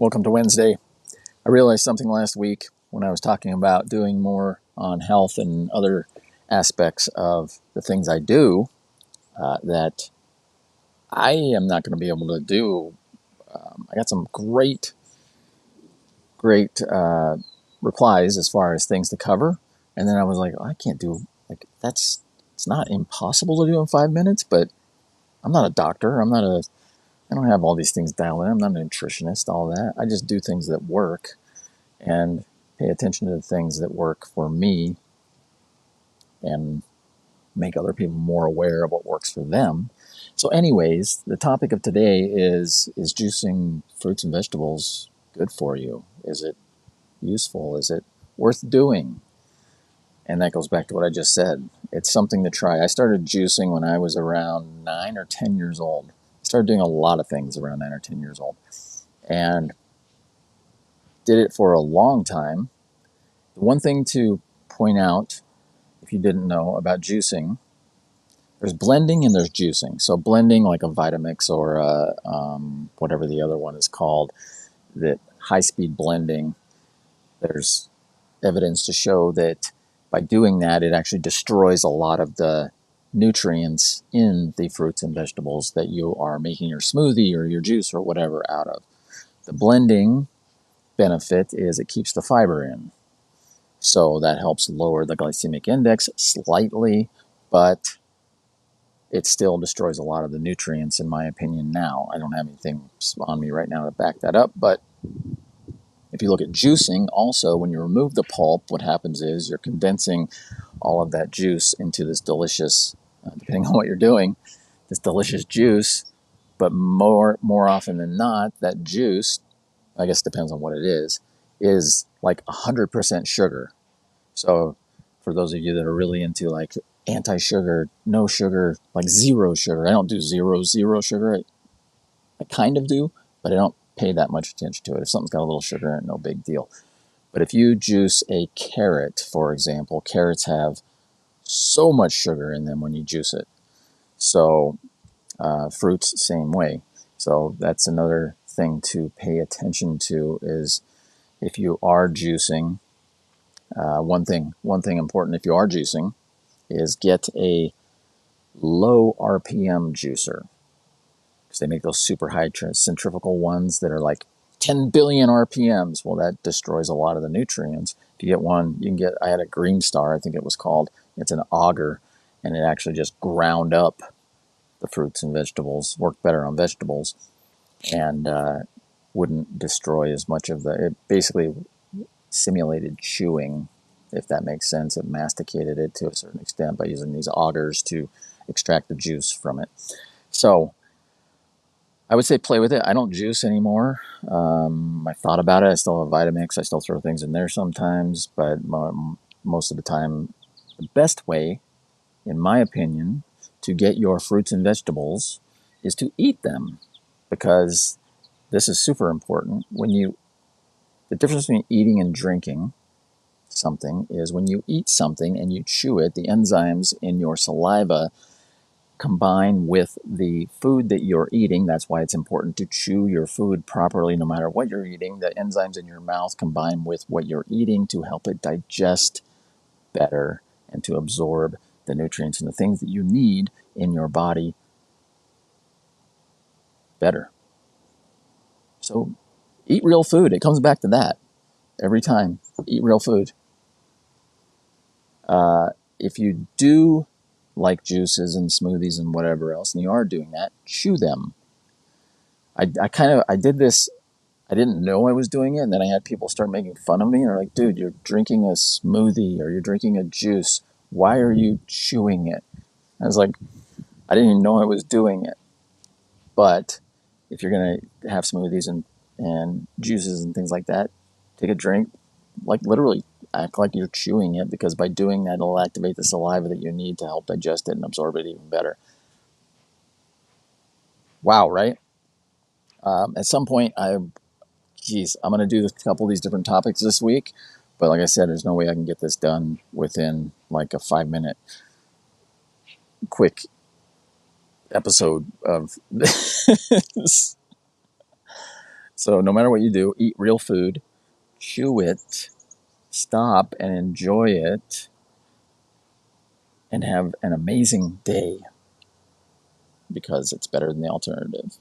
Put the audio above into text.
Welcome to Wednesday. I realized something last week when I was talking about doing more on health and other aspects of the things I do that I am not going to be able to do. I got some great replies as far as things to cover. And then I was like, I can't do, it's not impossible to do in 5 minutes, but I'm not a doctor. I don't have all these things dialed in. I'm not a nutritionist, all that. I just do things that work and pay attention to the things that work for me and make other people more aware of what works for them. So, anyways, the topic of today is juicing fruits and vegetables good for you? Is it useful? Is it worth doing? And that goes back to what I just said. It's something to try. I started juicing when I was around 9 or 10 years old. I started doing a lot of things around 9 or 10 years old and did it for a long time. The one thing to point out, if you didn't know about juicing, there's blending and there's juicing. So blending, like a Vitamix or whatever the other one is called, that high-speed blending, there's evidence to show that by doing that, it actually destroys a lot of the nutrients in the fruits and vegetables that you are making your smoothie or your juice or whatever out of. The blending benefit is it keeps the fiber in. So that helps lower the glycemic index slightly, but it still destroys a lot of the nutrients, in my opinion. Now, I don't have anything on me right now to back that up, but if you look at juicing, also, when you remove the pulp, what happens is you're condensing all of that juice into this delicious, depending on what you're doing, this delicious juice. But more often than not, that juice, I guess depends on what it is like 100% sugar. So for those of you that are really into like anti-sugar, no sugar, like zero sugar, I don't do zero sugar. I kind of do, but I don't pay that much attention to it. If something's got a little sugar in it, no big deal. But if you juice a carrot, for example, carrots have so much sugar in them when you juice it. So fruits, same way. So that's another thing to pay attention to is if you are juicing, one thing important if you are juicing is get a low RPM juicer because they make those super high centrifugal ones that are like 10 billion RPMs. Well, that destroys a lot of the nutrients. If you get one, you can get, I had a Green Star, I think it was called. It's an auger, and it actually just ground up the fruits and vegetables, worked better on vegetables, and wouldn't destroy as much of it basically simulated chewing, if that makes sense. It masticated it to a certain extent by using these augers to extract the juice from it. So I would say play with it. I don't juice anymore. I thought about it. I still have Vitamix. I still throw things in there sometimes, but most of the time, the best way, in my opinion, to get your fruits and vegetables is to eat them, because this is super important. The difference between eating and drinking something is when you eat something and you chew it, the enzymes in your saliva combine with the food that you're eating. That's why it's important to chew your food properly no matter what you're eating. The enzymes in your mouth combine with what you're eating to help it digest better and to absorb the nutrients and the things that you need in your body better. So eat real food. It comes back to that every time. Eat real food. If you do like juices and smoothies and whatever else, and you are doing that, chew them. I did this. I didn't know I was doing it, and then I had people start making fun of me. And they're like, "Dude, you're drinking a smoothie or you're drinking a juice. Why are you chewing it?" I was like, I didn't even know I was doing it. But if you're gonna have smoothies and juices and things like that, take a drink, like literally act like you're chewing it, because by doing that, it'll activate the saliva that you need to help digest it and absorb it even better. Wow, right? At some point, I'm going to do a couple of these different topics this week, but like I said, there's no way I can get this done within like a 5 minute quick episode of this. So no matter what you do, eat real food, chew it, stop and enjoy it, and have an amazing day because it's better than the alternative.